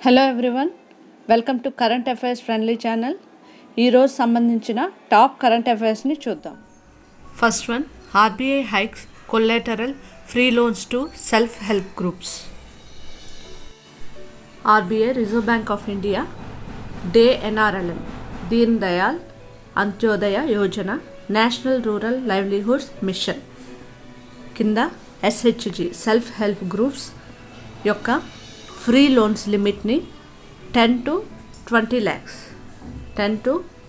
Hello everyone, welcome to current affairs friendly channel. ఈరోజు సంబంధించిన top current అఫైర్స్ని చూద్దాం. First one, RBI hikes collateral free loans to self help groups. RBI reserve bank of India the NRLM Deen Dayal Antyodaya Yojana national rural livelihoods mission కింద SHG self help groups యొక్క free loans లిమిట్ని 10 to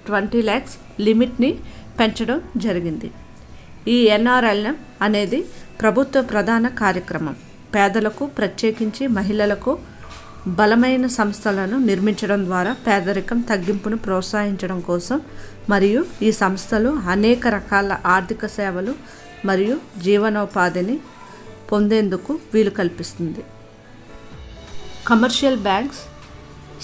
20 lakhs లిమిట్ని పెంచడం జరిగింది. ఈ NRLM అనేది ప్రభుత్వ ప్రధాన కార్యక్రమం. పేదలకు, ప్రత్యేకించి మహిళలకు బలమైన సంస్థలను నిర్మించడం ద్వారా పేదరికం తగ్గింపును ప్రోత్సహించడం కోసం మరియు ఈ సంస్థలు అనేక రకాల ఆర్థిక సేవలు మరియు జీవనోపాధిని పొందేందుకు వీలు కల్పిస్తుంది. కమర్షియల్ బ్యాంక్స్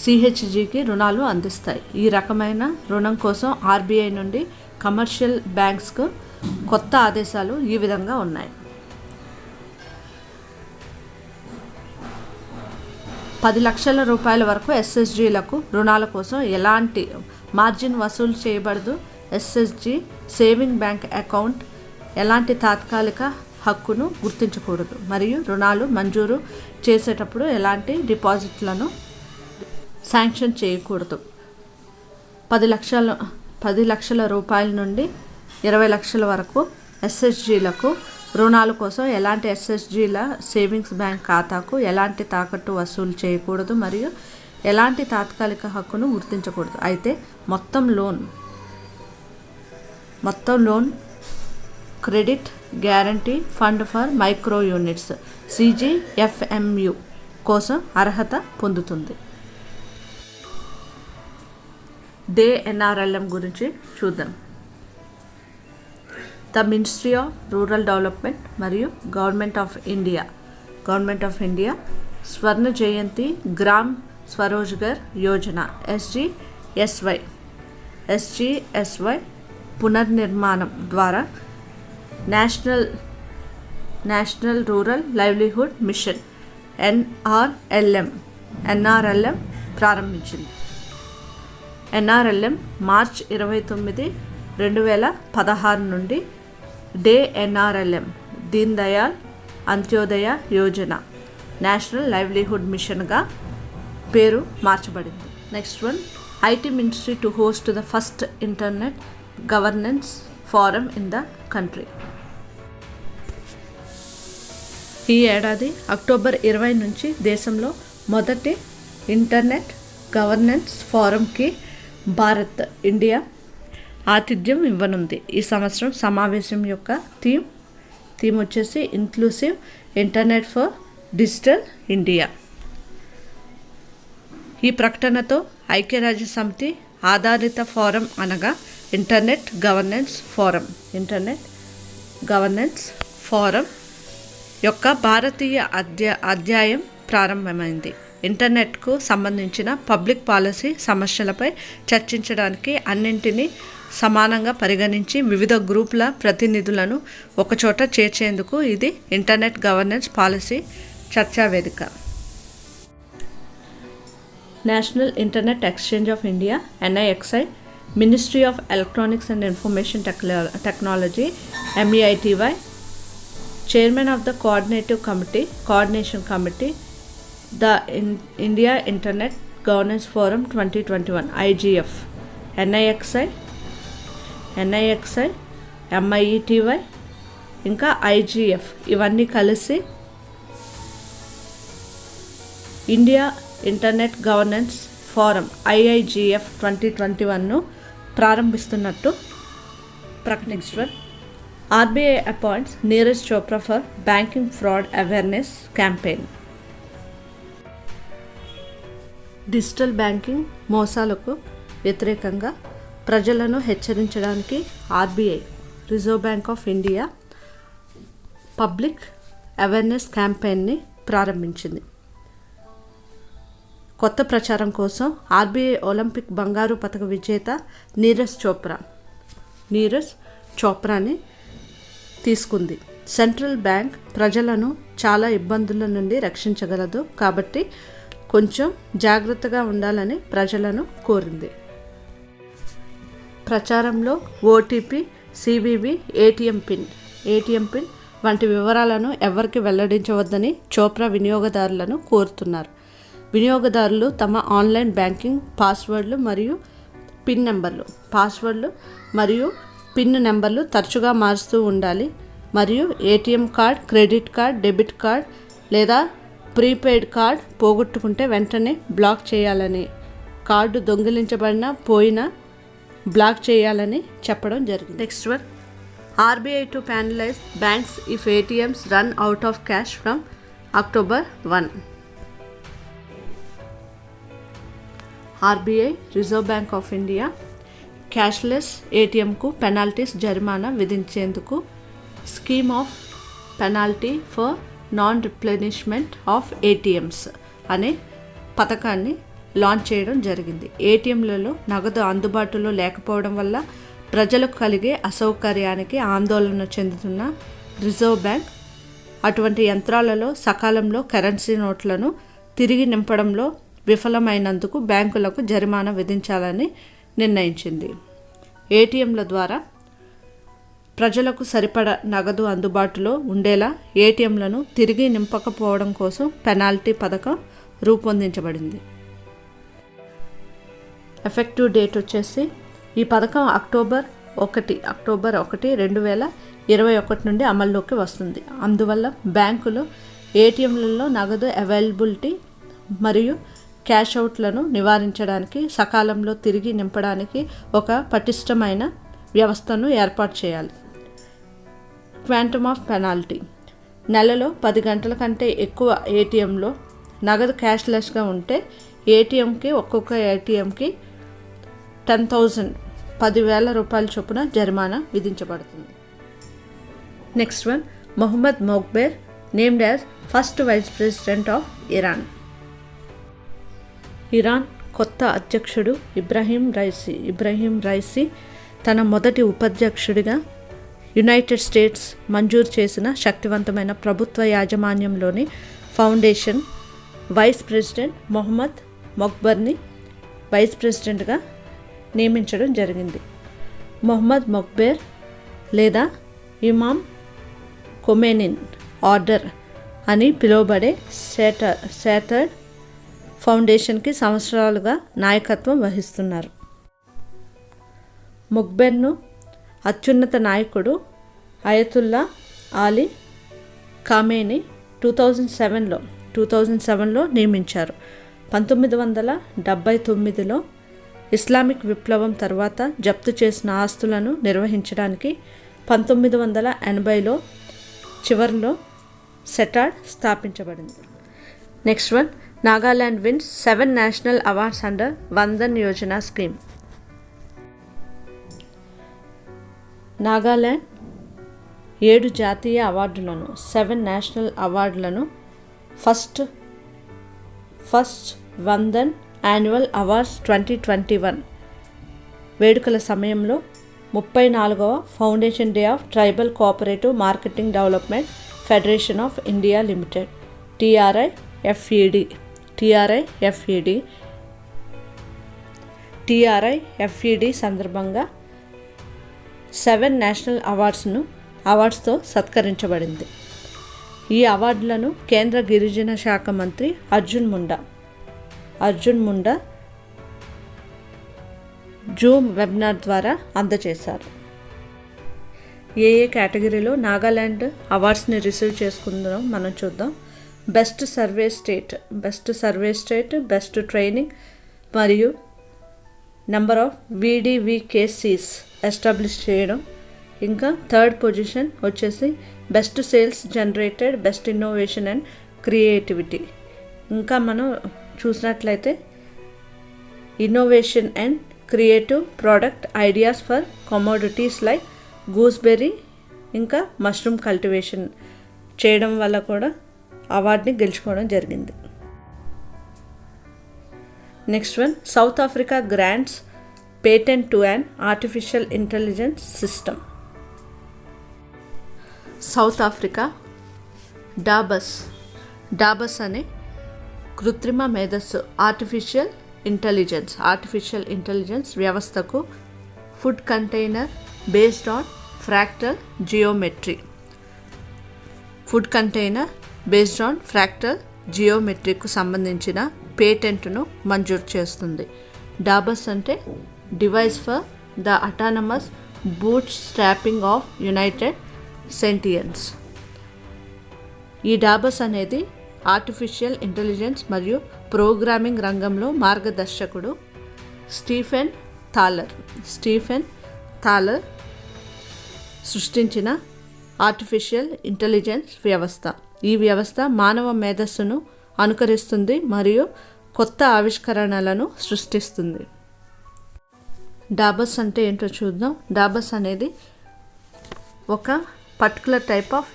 సిహెచ్జికి రుణాలు అందిస్తాయి. ఈ రకమైన రుణం కోసం ఆర్బీఐ నుండి కమర్షియల్ బ్యాంక్స్కు కొత్త ఆదేశాలు ఈ విధంగా ఉన్నాయి. 10 లక్షల రూపాయల వరకు ఎస్ఎస్జీలకు రుణాల కోసం ఎలాంటి మార్జిన్ వసూలు చేయబడదు. ఎస్ఎస్జి సేవింగ్ బ్యాంక్ అకౌంట్ ఎలాంటి తాత్కాలిక హక్కును గుర్తించకూడదు మరియు రుణాలు మంజూరు చేసేటప్పుడు ఎలాంటి డిపాజిట్లను శాంక్షన్ చేయకూడదు. 10 లక్షల రూపాయల నుండి 20 లక్షల వరకు ఎస్ఎస్జీలకు రుణాల కోసం ఎలాంటి ఎస్ఎస్జీల సేవింగ్స్ బ్యాంక్ ఖాతాకు ఎలాంటి తాకట్టు వసూలు చేయకూడదు మరియు ఎలాంటి తాత్కాలిక హక్కును గుర్తించకూడదు. అయితే మొత్తం loan credit guarantee fund for micro units CGFMU కోసం అర్హత పొందుతుంది. డే ఎన్ఆర్ఎల్ఎం గురించి చూద్దాం. The ministry of rural development మరియు government of India Swarna Jayanti Gram Swarozgar Yojana SGSY పునర్నిర్మాణం ద్వారా national rural livelihood mission NRLM ప్రారంభించింది. NRLM మార్చ్ 29, 2016 నుండి DAY NRLM Deen Dayal Antyodaya Yojana national livelihood మిషన్గా పేరు మార్చబడింది. Next one, IT ministry to host the first internet governance forum in the country. ఈ ఏడాది అక్టోబర్ 20 నుంచి దేశంలో మొదటి ఇంటర్నెట్ గవర్నెన్స్ ఫోరంకి ఇండియా ఆతిథ్యం ఇవ్వనుంది. ఈ సంవత్సరం సమావేశం యొక్క థీమ్ వచ్చేసి inclusive internet for digital India. ఈ ప్రకటనతో ఐక్యరాజ్య సమితి ఆధారిత ఫోరం అనగా ఇంటర్నెట్ గవర్నెన్స్ ఫోరం యొక్క భారతీయ అధ్యాయం ప్రారంభమైంది. ఇంటర్నెట్కు సంబంధించిన పబ్లిక్ పాలసీ సమస్యలపై చర్చించడానికి అన్నింటినీ సమానంగా పరిగణించి వివిధ గ్రూపుల ప్రతినిధులను ఒకచోట చేర్చేందుకు ఇది ఇంటర్నెట్ గవర్నెన్స్ పాలసీ చర్చా వేదిక. National internet exchange of India NIXI, ministry of electronics and information technology MEITY, chairman of the coordination committee the India internet governance forum 2021 IGF, NIXI, MEITY ఇంకా IGF ఇవన్నీ కలిసి India internet governance forum IIGF 2021ను ప్రారంభిస్తున్నట్టు ప్రకటించారు. RBI appoints Neeraj Chopra for banking fraud awareness campaign. Digital banking మోసాలకు వ్యతిరేకంగా ప్రజలను హెచ్చరించడానికి RBI reserve bank of India public awareness క్యాంపెయిన్ని ప్రారంభించింది. కొత్త ప్రచారం కోసం RBI ఒలింపిక్ బంగారు పతక విజేత నీరజ్ చోప్రాని తీసుకుంది. సెంట్రల్ బ్యాంక్ ప్రజలను చాలా ఇబ్బందుల నుండి రక్షించగలదు కాబట్టి కొంచెం జాగ్రత్తగా ఉండాలని ప్రజలను కోరింది. ప్రచారంలో ఓటీపీ, సివివి, ఏటీఎం పిన్ వంటి వివరాలను ఎవరికి వెల్లడించవద్దని చోప్రా వినియోగదారులను కోరుతున్నారు. వినియోగదారులు తమ ఆన్లైన్ బ్యాంకింగ్ పాస్వర్డ్లు మరియు పిన్ నెంబర్లు తరచుగా మారుస్తూ ఉండాలి మరియు ATM card, credit card, debit card లేదా ప్రీపెయిడ్ కార్డ్ పోగొట్టుకుంటే వెంటనే బ్లాక్ చేయాలని, కార్డు పోయినా బ్లాక్ చేయాలని చెప్పడం జరిగింది. Next one, RBI to penalize banks if ATMs run out of cash from October 1. RBI, Reserve Bank of India, cashless ఏటీఎంకు penalties జరిమానా విధించేందుకు scheme of penalty for non replenishment of ATMs అనే పథకాన్ని launch చేయడం జరిగింది. ఏటీఎంలలో నగదు అందుబాటులో లేకపోవడం వల్ల ప్రజలకు కలిగే అసౌకర్యానికి ఆందోళన చెందుతున్న రిజర్వ్ బ్యాంక్ అటువంటి యంత్రాలలో సకాలంలో కరెన్సీ నోట్లను తిరిగి నింపడంలో విఫలమైనందుకు బ్యాంకులకు జరిమానా విధించాలని నిర్ణయించింది. ఏటీఎంల ద్వారా ప్రజలకు సరిపడా నగదు అందుబాటులో ఉండేలా ఏటీఎంలను తిరిగి నింపకపోవడం కోసం పెనాల్టీ పథకం రూపొందించబడింది. ఎఫెక్టివ్ డేట్ వచ్చేసి ఈ పథకం అక్టోబర్ 1, 2021 నుండి అమల్లోకి వస్తుంది. అందువల్ల బ్యాంకులు ఏటీఎంలలో నగదు అవైలబిలిటీ మరియు క్యాష్ అవుట్లను నివారించడానికి, సకాలంలో తిరిగి నింపడానికి ఒక పటిష్టమైన వ్యవస్థను ఏర్పాటు చేయాలి. క్వాంటమ్ ఆఫ్ పెనాల్టీ: నెలలో 10 గంటల కంటే ఎక్కువ ఏటీఎంలో నగదు క్యాష్లెస్గా ఉంటే ఒక్కొక్క ఏటీఎంకి 10,000 రూపాయల చొప్పున జరిమానా విధించబడుతుంది. Next one, Mohammad Mokhber named as first vice president of Iran. Iran కొత్త అధ్యక్షుడు ఇబ్రహీం రైసీ తన మొదటి ఉపాధ్యక్షుడిగా యునైటెడ్ స్టేట్స్ మంజూరు చేసిన శక్తివంతమైన ప్రభుత్వ యాజమాన్యంలోని ఫౌండేషన్ వైస్ ప్రెసిడెంట్ మొహమ్మద్ మొక్బర్ని వైస్ ప్రెసిడెంట్గా నియమించడం జరిగింది. మొహమ్మద్ మొక్బెర్ లేదా ఇమామ్ ఖొమేనీ ఆర్డర్ అని పిలువబడే శాటర్డ్ ఫౌండేషన్కి సంవత్సరాలుగా నాయకత్వం వహిస్తున్నారు. మొక్బెర్ను అత్యున్నత నాయకుడు అయతుల్లా అలీ ఖామేనీ 2007లో నియమించారు. 1979లో ఇస్లామిక్ విప్లవం తర్వాత జప్తు చేసిన ఆస్తులను నిర్వహించడానికి 1980లో చివరిలో సెటాడ్ స్థాపించబడింది. Next one, Nagaland wins 7 national awards under Van Dhan Yojana scheme. Nagaland 7 జాతీయ అవార్డులను, 7 నేషనల్ అవార్డులను ఫస్ట్ వందన్ యాన్యువల్ అవార్డ్స్ 2021 వేడుకల సమయంలో 34వ foundation day of tribal cooperative marketing development federation of India limited TRIFED సందర్భంగా 7 నేషనల్ అవార్డ్స్తో సత్కరించబడింది. ఈ అవార్డులను కేంద్ర గిరిజన శాఖ మంత్రి అర్జున్ ముండా జూమ్ వెబినార్ ద్వారా అందజేశారు. ఏ కేటగిరీలో నాగాలాండ్ అవార్డ్స్ని రిసీవ్ చేసుకుందాం మనం చూద్దాం. Best survey state, best training మరియు నెంబర్ ఆఫ్ VDVKCs ఎస్టాబ్లిష్ చేయడం. ఇంకా థర్డ్ పొజిషన్ వచ్చేసి best sales generated, best innovation and creativity. ఇంకా మనం చూసినట్లయితే innovation and creative product ideas for commodities like gooseberry ఇంకా మష్రూమ్ కల్టివేషన్ చేయడం వల్ల కూడా అవార్డుని గెలుచుకోవడం జరిగింది. Next one, South Africa grants patent to an artificial intelligence system. South Africa DABUS అనే కృత్రిమ మేధస్సు ఆర్టిఫిషియల్ ఇంటెలిజెన్స్ వ్యవస్థకు food container based on fractal జియోమెట్రీకు సంబంధించిన పేటెంట్ను మంజూరు చేస్తుంది. డాబస్ అంటే device for the autonomous bootstrapping of united sentience. ఈ డాబస్ అనేది ఆర్టిఫిషియల్ ఇంటెలిజెన్స్ మరియు ప్రోగ్రామింగ్ రంగంలో మార్గదర్శకుడు స్టీఫెన్ థాలర్ సృష్టించిన ఆర్టిఫిషియల్ ఇంటెలిజెన్స్ వ్యవస్థ. ఈ వ్యవస్థ మానవ మేధస్సును అనుకరిస్తుంది మరియు కొత్త ఆవిష్కరణలను సృష్టిస్తుంది. డాబస్ అంటే ఏంటో చూద్దాం. డాబస్ అనేది ఒక పర్టికులర్ టైప్ ఆఫ్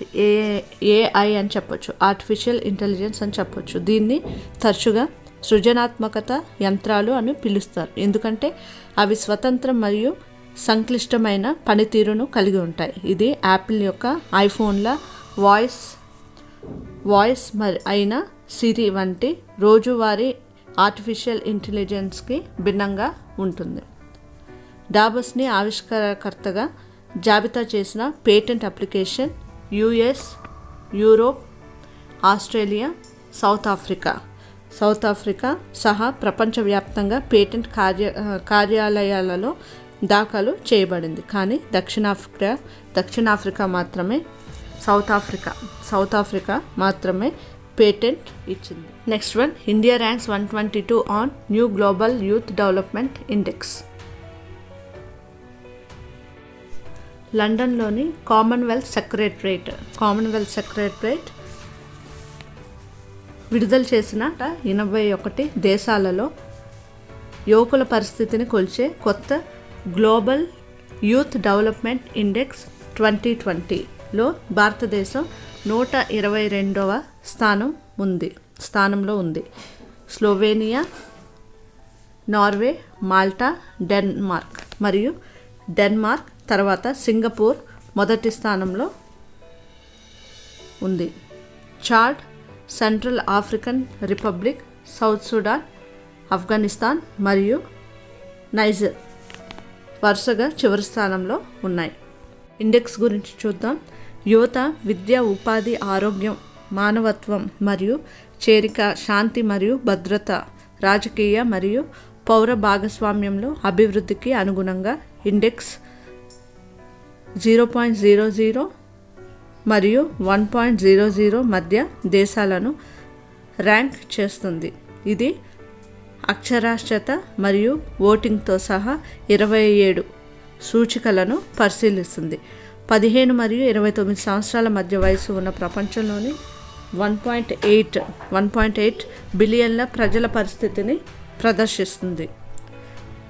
ఏఐ అని చెప్పొచ్చు, ఆర్టిఫిషియల్ ఇంటెలిజెన్స్ అని చెప్పొచ్చు. దీన్ని తరచుగా సృజనాత్మకత యంత్రాలు అని పిలుస్తారు, ఎందుకంటే అవి స్వతంత్రం మరియు సంక్లిష్టమైన పనితీరును కలిగి ఉంటాయి. ఇది యాపిల్ యొక్క ఐఫోన్ల వాయిస్ అయిన సిరి వంటి రోజువారీ ఆర్టిఫిషియల్ ఇంటెలిజెన్స్కి భిన్నంగా ఉంటుంది. డాబస్ని ఆవిష్కర్తగా జాబితా చేసిన patent application US, Europe, Australia, south Africa సహా ప్రపంచవ్యాప్తంగా పేటెంట్ కార్యాలయాలలో దాఖలు చేయబడింది. కానీ దక్షిణాఫ్రికా మాత్రమే సౌత్ ఆఫ్రికా మాత్రమే పేటెంట్ ఇచ్చింది. Next one, India ranks 122 on new global youth development index. లండన్లోని కామన్వెల్త్ సెక్రటరేట్ విడుదల చేసిన 81 దేశాలలో యువకుల పరిస్థితిని కొలిచే కొత్త గ్లోబల్ యూత్ డెవలప్మెంట్ ఇండెక్స్ 2020లో భారతదేశం 122వ స్థానంలో ఉంది. స్లోవేనియా, నార్వే, మాల్టా, డెన్మార్క్ తర్వాత సింగపూర్ మొదటి స్థానంలో ఉంది. Chad, central African republic, south Sudan, Afghanistan మరియు నైజర్ వరుసగా చివరి స్థానంలో ఉన్నాయి. ఇండెక్స్ గురించి చూద్దాం. యువత విద్య, ఉపాధి, ఆరోగ్యం, మానవత్వం మరియు చేరిక, శాంతి మరియు భద్రత, రాజకీయ మరియు పౌర భాగస్వామ్యంలో అభివృద్ధికి అనుగుణంగా ఇండెక్స్ 0.00 మరియు 1.00 మధ్య దేశాలను ర్యాంక్ చేస్తుంది. ఇది అక్షరాస్యత మరియు ఓటింగ్తో సహా 27 సూచికలను పరిశీలిస్తుంది. 15 మరియు 29 సంవత్సరాల మధ్య వయసు ఉన్న ప్రపంచంలోని 1.8 బిలియన్ల ప్రజల పరిస్థితిని ప్రదర్శిస్తుంది.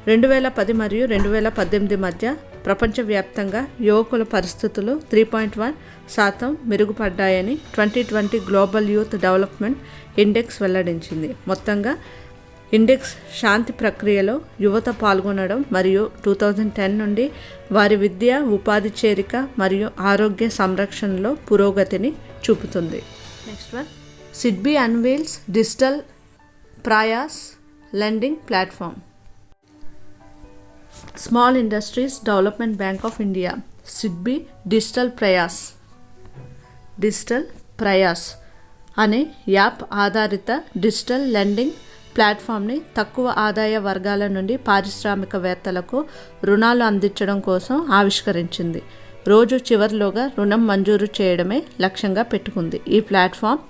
2010 మరియు 2018 మధ్య ప్రపంచవ్యాప్తంగా యువకుల పరిస్థితులు 3.1% మెరుగుపడ్డాయని 2020 గ్లోబల్ యూత్ డెవలప్మెంట్ ఇండెక్స్ వెల్లడించింది. మొత్తంగా ఇండెక్స్ శాంతి ప్రక్రియలో యువత పాల్గొనడం మరియు 2010 నుండి వారి విద్య, ఉపాధి, చేరిక మరియు ఆరోగ్య సంరక్షణలో పురోగతిని చూపుతుంది. Next one, SIDBI unveils digital Prayas lending platform. Small industries development bank of India SIDBI digital Prayas అనే యాప్ ఆధారిత డిజిటల్ లెండింగ్ ప్లాట్ఫామ్ని తక్కువ ఆదాయ వర్గాల నుండి పారిశ్రామికవేత్తలకు రుణాలు అందించడం కోసం ఆవిష్కరించింది. రోజు చివరిలోగా రుణం మంజూరు చేయడమే లక్ష్యంగా పెట్టుకుంది. ఈ platform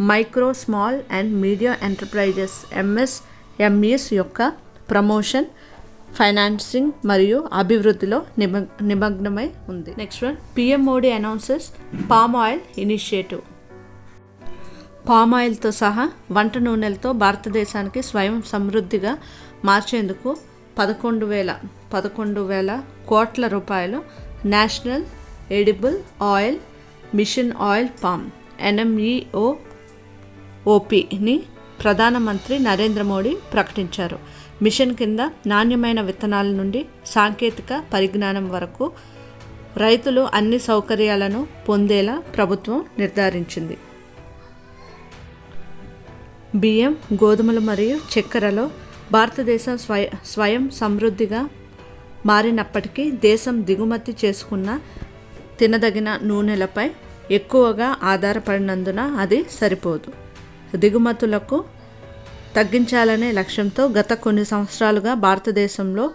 micro, small and medium enterprises MSMEs యొక్క ప్రమోషన్, ఫైనాన్సింగ్ మరియు అభివృద్ధిలో నిమగ్నమై ఉంది. Next one, PM Modi announces palm oil initiative. Palm ఆయిల్తో సహా వంట నూనెలతో భారతదేశానికి స్వయం సమృద్ధిగా మార్చేందుకు 11,000 కోట్ల రూపాయలు national edible oil mission oil palm NMEOOPని ప్రధానమంత్రి నరేంద్ర మోడీ ప్రకటించారు. మిషన్ కింద నాణ్యమైన విత్తనాల నుండి సాంకేతిక పరిజ్ఞానం వరకు రైతులు అన్ని సౌకర్యాలను పొందేలా ప్రభుత్వం నిర్ధారించింది. బియ్యం, గోధుమలు మరియు చక్కెరలో భారతదేశం స్వయం సమృద్ధిగా మారినప్పటికీ దేశం దిగుమతి చేసుకున్న తినదగిన నూనెలపై ఎక్కువగా ఆధారపడినందున అది సరిపోదు. దిగుమతులకు తగ్గించాలనే లక్ష్యంతో గత కొన్ని సంవత్సరాలుగా భారతదేశంలో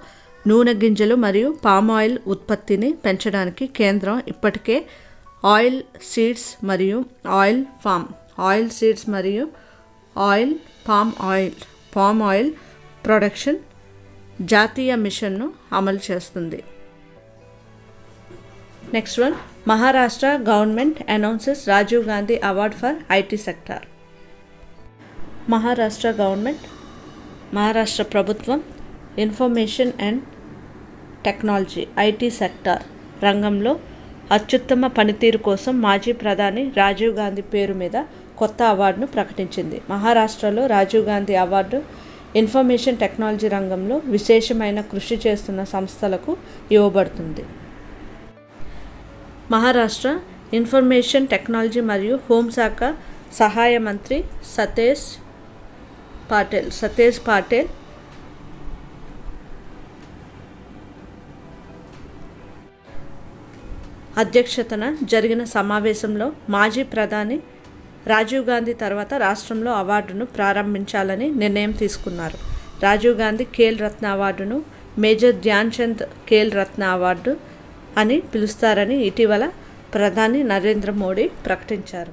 నూనె గింజలు మరియు పామ్ ఆయిల్ ఉత్పత్తిని పెంచడానికి కేంద్రం ఇప్పటికే ఆయిల్ సీడ్స్ మరియు పామ్ ఆయిల్ ప్రొడక్షన్ జాతీయ మిషన్ను అమలు చేస్తుంది. Next one, Maharashtra government announces Rajiv Gandhi award for IT sector. Maharashtra ప్రభుత్వం information and technology IT sector రంగంలో అత్యుత్తమ పనితీరు కోసం మాజీ ప్రధాని రాజీవ్ గాంధీ పేరు మీద కొత్త అవార్డును ప్రకటించింది. మహారాష్ట్రలో Rajiv Gandhi award information technology రంగంలో విశేషమైన కృషి చేస్తున్న సంస్థలకు ఇవ్వబడుతుంది. మహారాష్ట్ర ఇన్ఫర్మేషన్ టెక్నాలజీ మరియు హోంశాఖ సహాయ మంత్రి సతేష్ పాటేల్ అధ్యక్షతన జరిగిన సమావేశంలో మాజీ ప్రధాని రాజీవ్ గాంధీ తర్వాత రాష్ట్రంలో అవార్డును ప్రారంభించాలని నిర్ణయం తీసుకున్నారు. రాజీవ్ గాంధీ ఖేల్ రత్న అవార్డును మేజర్ ధ్యాన్ చంద్ ఖేల్ రత్న అవార్డు అని పిలుస్తారని ఇటీవల ప్రధాని నరేంద్ర మోడీ ప్రకటించారు.